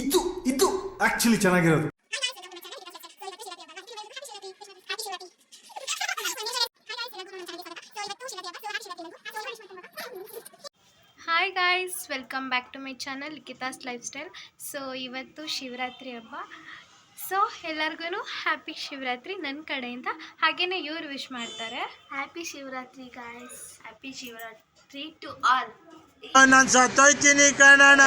ಇದು ಆಕ್ಚುಲಿ ಚೆನ್ನಾಗಿರೋದು. Hi guys, welcome back to my channel Likhitha's lifestyle. So ಇವತ್ತು ಶಿವರಾತ್ರಿ ಹಬ್ಬ. ಸೊ ಎಲ್ಲರಿಗೂ ಹ್ಯಾಪಿ ಶಿವರಾತ್ರಿ ನನ್ನ ಕಡೆಯಿಂದ. ಹಾಗೆಯೇ ಇವ್ರು ವಿಶ್ ಮಾಡ್ತಾರೆ, happy Shivaratri guys, happy Shivaratri to all. ನಾನು ಸತ್ತೋಯ್ತೀನಿ ಕಣಣ್ಣ.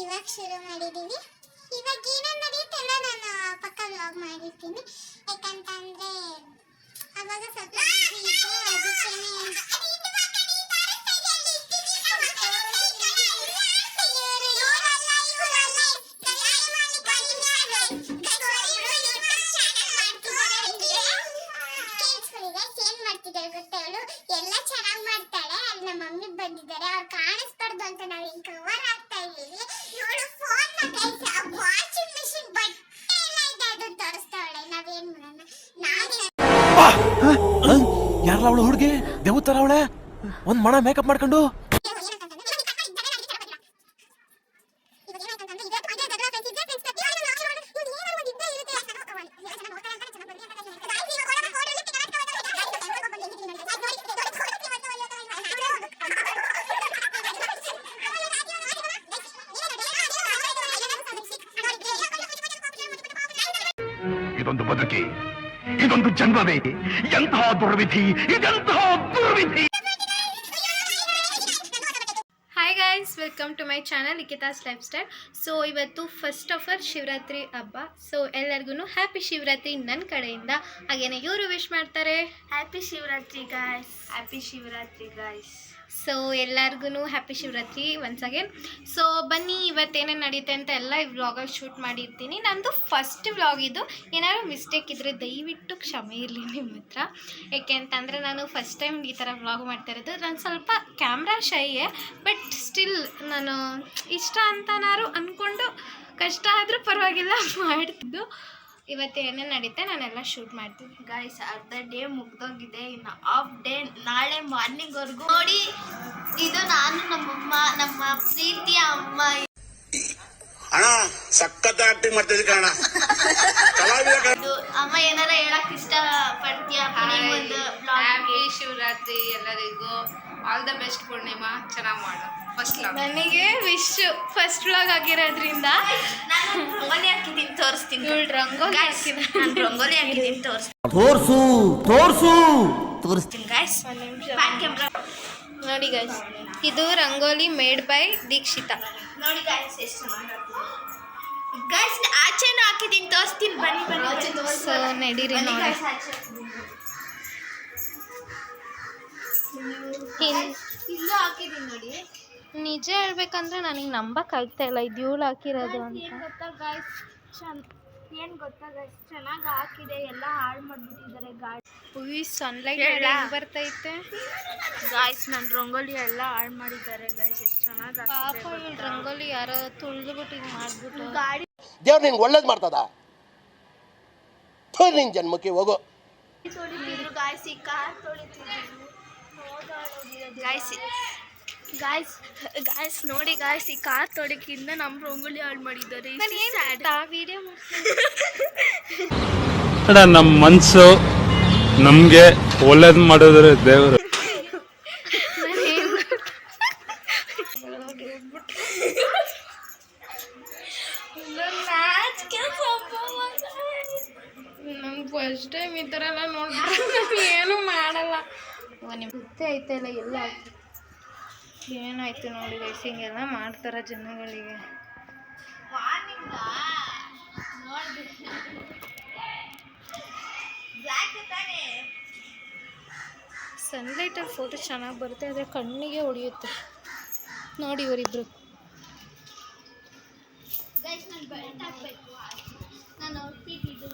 ಇವಾಗ ಶುರು ಮಾಡಿದ್ದೀವಿ. ಇವಾಗ ಏನೇನು ನಡೆಯುತ್ತೆ ಎಲ್ಲ ನಾನು ಪಕ್ಕ ವ್ಲಾಗ್ ಮಾಡಿರ್ತೀನಿ. ಯಾಕಂತಂದ್ರೆ ಅವಾಗ ಸ್ವಲ್ಪ ಏನ್ ಮಾಡ್ತಿದ್ದಾರೆ ಗೊತ್ತವಳು ಎಲ್ಲ ಚೆನ್ನಾಗಿ ಮಾಡ್ತಾಳೆ. ಅಲ್ಲಿ ನಮ್ಮ ಮಮ್ಮಿ ಬಂದಿದ್ದಾರೆ, ಅವ್ರು ಕಾಣಿಸ್ಬಾರ್ದು ಅಂತ ನಾವು ಹಿಂಗ್ ಕವರ್ ಆಗ್ತಾ ಇದೀವಿ. ಇವಳು ಫೋನ್ ವಾಷಿಂಗ್ ಮಿಷಿನ್ ಬಟ್ಟೆ ಎಲ್ಲ ಇದೆ, ಅದು ತೋರಿಸ್ತಾವಳೆ. ನಾವೇನ್ ಮಾಡೋಣ? ಯಾರಲ್ಲ ಅವಳು ಹುಡುಗಿ ದೇವತರ ಅವಳೆ, ಒಂದ್ ಮಣ ಮೇಕಪ್ ಮಾಡ್ಕೊಂಡು. ಇದೊಂದು ಬದುಕಿ, ಇದೊಂದು ಜನ್ಮವೇ, ಎಂತಹ ದುರ್ವಿಧಿ, ಇದೆಂತಹ ದುರ್ವಿಧಿ. Hi guys, welcome to my channel Likhitha's lifestyle. So ಇವತ್ತು ಫಸ್ಟ್ ಆಫ್ ಆಲ್ ಶಿವರಾತ್ರಿ ಹಬ್ಬ. ಸೊ ಎಲ್ಲರಿಗೂ ಹ್ಯಾಪಿ ಶಿವರಾತ್ರಿ ನನ್ನ ಕಡೆಯಿಂದ. ಹಾಗೇನೆ ಇವರು ವಿಶ್ ಮಾಡ್ತಾರೆ, happy Shivaratri guys, happy Shivaratri guys. So ಎಲ್ಲರಿಗೂ happy Shivaratri once again. So ಬನ್ನಿ, ಇವತ್ತೇನೇನು ನಡೆಯುತ್ತೆ ಅಂತ ಎಲ್ಲ ಈ ವ್ಲಾಗಲ್ಲಿ ಶೂಟ್ ಮಾಡಿರ್ತೀನಿ. ನಂದು ಫಸ್ಟ್ ವ್ಲಾಗ್ ಇದು. ಏನಾದ್ರು ಮಿಸ್ಟೇಕ್ ಇದ್ದರೆ ದಯವಿಟ್ಟು ಕ್ಷಮೆ ಇರಲಿ ನಿಮ್ಮ ಹತ್ರ. ಏಕೆ ಅಂತಂದರೆ ನಾನು ಫಸ್ಟ್ ಟೈಮ್ ಈ ಥರ ವ್ಲಾಗ್ ಮಾಡ್ತಾ ಇರೋದು. ನಾನು ಸ್ವಲ್ಪ ಕ್ಯಾಮ್ರಾ ಶೈಯೇ, ಬಟ್ ಸ್ಟಿಲ್ ನಾನು ಇಷ್ಟ ಅಂತನಾರು ಅಂದ್ಕೊಂಡು ಕಷ್ಟ ಆದರೂ ಪರವಾಗಿಲ್ಲ ಮಾಡ್ತಿದ್ದು. ಇವತ್ತು ಏನೇನು ನಡೀತೆ ನಾನೆಲ್ಲ ಶೂಟ್ ಮಾಡ್ತೀನಿ ಗಾಯ್ಸ್. ಅರ್ಧ ಡೇ ಮುಗ್ದೋಗಿದೆ, ಇನ್ನು ಹಾಫ್ ಡೇ ನಾಳೆ ಮಾರ್ನಿಂಗ್ವರೆಗೂ. ನೋಡಿ, ಇದು ನಾನು ನಮ್ಮಮ್ಮ, ನಮ್ಮ ಪ್ರೀತಿಯ ಅಮ್ಮ. ಅಣ್ಣ ಸಖತ್ ಆಕ್ಟಿಂಗ್ ಮಾಡ್ತಿದ್ದೆ ಕಣ. ಅಮ್ಮ ಏನಾರ ಹೇಳಕ್ ಇಷ್ಟ ಪಡ್ತೀಯಾ? ಹ್ಯಾಪಿ ಶಿವರಾತ್ರಿ ಎಲ್ಲರಿಗೂ. ಆಲ್ ದ ಬೆಸ್ಟ್ ಪೂರ್ಣಿಮಾ, ಚೆನ್ನಾಗಿ ಮಾಡು. ಫಸ್ಟ್ ನನಗೆ ವಿಶ್ ಫಸ್ಟ್ ವ್ಲಾಗ್ ಆಗಿರೋದ್ರಿಂದ ನಾನು ರಂಗೋಲಿ ಹಾಕಿದ್ದೀನಿ, ತೋರಿಸ್ತೀನಿ. ರಂಗೋಲಿ ನಾನು ರಂಗೋಲಿ ಹಾಕಿದ್ದೀನಿ, ತೋರಿಸ್ತೀನಿ ಗಾಯ್ಸ್. ನೋಡಿ ಗಾಯ್ಸ್, ಇದು ರಂಗೋಲಿ ಮೇಡ್ ಬೈ ದೀಕ್ಷಿತಾ. ನೋಡಿ ಗಾಯ್ಸ್, ಎಷ್ಟು ಚೆನ್ನಾಗಿ ಗಾಯ್ಸ್. ಆಚೆನೂ ಹಾಕಿದ್ದೀನಿ, ತೋರಿಸ್ತೀನಿ, ಬನ್ನಿ ಬನ್ನಿ. ಸೊ ನಡೀರಿ ನೋಡಿ. ಇಲ್ಲೂ ಹಾಕಿದ್ದೀನಿ ನೋಡಿ. ನಿಜ ಹೇಳ್ಬೇಕಂದ್ರೆ ನನಗೆ ನಂಬಕ್ಕಾಗ್ತಾ ಇಲ್ಲ ಇದು ಇವಳು ಹಾಕಿರೋದು ಅಂತ. ಏನು ಗೊತ್ತಾ ಗಾಯ್ಸ್, ಚೆನ್ನಾಗಿ ಹಾಕಿದೆ, ಎಲ್ಲ ಹಾಳು ಮಾಡಿಬಿಟ್ಟಿದ್ದಾರೆ ಗಾಡಿ. ಸನ್ಲೈಟ್ ಬರ್ತೈತೆ ಗಾಯ್ಸ್. ನನ್ನ ರಂಗೋಲಿ ಎಲ್ಲ ಹಾಳು ಮಾಡಿದ್ದಾರೆ ಗಾಯ್ಸ್. ಎಷ್ಟು ಚೆನ್ನಾಗಿ ಪಾಪ ಇವಳು ರಂಗೋಲಿ ಯಾರೋ ತುಳಿದ್ಬಿಟ್ಟು ಹಿಂಗೆ ಮಾಡ್ಬಿಟ್ಟು. ಗಾಡಿ ದೇವ್ರು ನಿಂಗೆ ಒಳ್ಳೇದು ಮಾಡ್ತದ. ನಿನ್ ಜನ್ಮಕ್ಕೆ ಹೋಗೋ. ತೊಳಿತಿದ್ರು ಗಾಯ್ಸ್, ಈ ಕಾರ್ ತೊಳಿತಿದ್ರು ಗಾಯ್ಸ್. ಗಾಯ್ಸ್ ನೋಡಿ ಗಾಯ್ಸ್, ಈ ಕಾರ್ ತೊಡಕಿಂದ ನಮ್ಮ ರಂಗೋಲಿ ಹಾಳು ಮಾಡಿದ್ದಾರೆ. ವಿಡಿಯೋ ನಮ್ಮ ಮನಸ್ಸು ನಮಗೆ ಒಳ್ಳೇದು ಮಾಡಿದ್ರೆ ದೇವರು. ನಮ್ಗೆ ಫಸ್ಟ್ ಟೈಮ್ ಈ ಥರ ಎಲ್ಲ ನೋಡ್ಬಿಟ್ಟು ಏನೂ ಮಾಡಲ್ಲ. ನಿಮ್ಗೆ ಗೊತ್ತೇ ಐತಲ್ಲ ಎಲ್ಲ ಏನಾಯ್ತು ನೋಡಿ ಗೈಸ್, ಹಿಂಗೆಲ್ಲ ಮಾಡ್ತಾರೆ ಜನಗಳಿಗೆ. ಸನ್ಲೈಟಲ್ಲಿ ಫೋಟೋ ಚೆನ್ನಾಗಿ ಬರುತ್ತೆ, ಆದರೆ ಕಣ್ಣಿಗೆ ಹೊಡೆಯುತ್ತೆ ನೋಡಿ ಇವರಿಬ್ರು. ನಾನು ಔಟ್ಫಿಟ್ ಇದು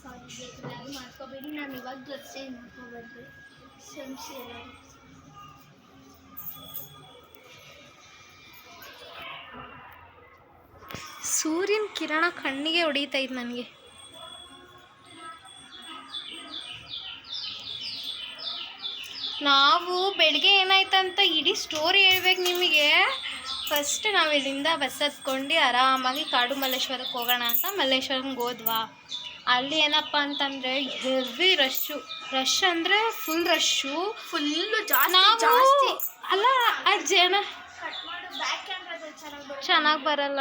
ಸಾರಿ ಮಾಡ್ಕೋಬೇಡಿ, ನಾನು ಇವಾಗ ಡ್ರೆಸ್ ಚೇಂಜ್ ಮಾಡ್ಕೊಬಾರ್ದು. ಶಂಶಿ ಎಲ್ಲ ಸೂರ್ಯನ ಕಿರಣ ಕಣ್ಣಿಗೆ ಹೊಡಿತೈತೆ ನನಗೆ. ನಾವು ಬೆಳಗ್ಗೆ ಏನಾಯ್ತಂತ ಇಡೀ ಸ್ಟೋರಿ ಹೇಳ್ಬೇಕು ನಿಮಗೆ. ಫಸ್ಟ್ ನಾವು ಇಲ್ಲಿಂದ ಬಸ್ ಹತ್ಕೊಂಡು ಆರಾಮಾಗಿ ಕಾಡು ಮಲ್ಲೇಶ್ವರಕ್ಕೆ ಹೋಗೋಣ ಅಂತ ಮಲ್ಲೇಶ್ವರಂಗೆ ಹೋದ್ವಾ. ಅಲ್ಲಿ ಏನಪ್ಪ ಅಂತಂದರೆ ಹೆವಿ ರಶ್ ಅಂದರೆ ಫುಲ್ ರಶ್ಶು, ಫುಲ್ಲು ನಾವು ಅಲ್ಲ ಆ ಜನ ಚೆನ್ನಾಗಿ ಬರಲ್ಲ.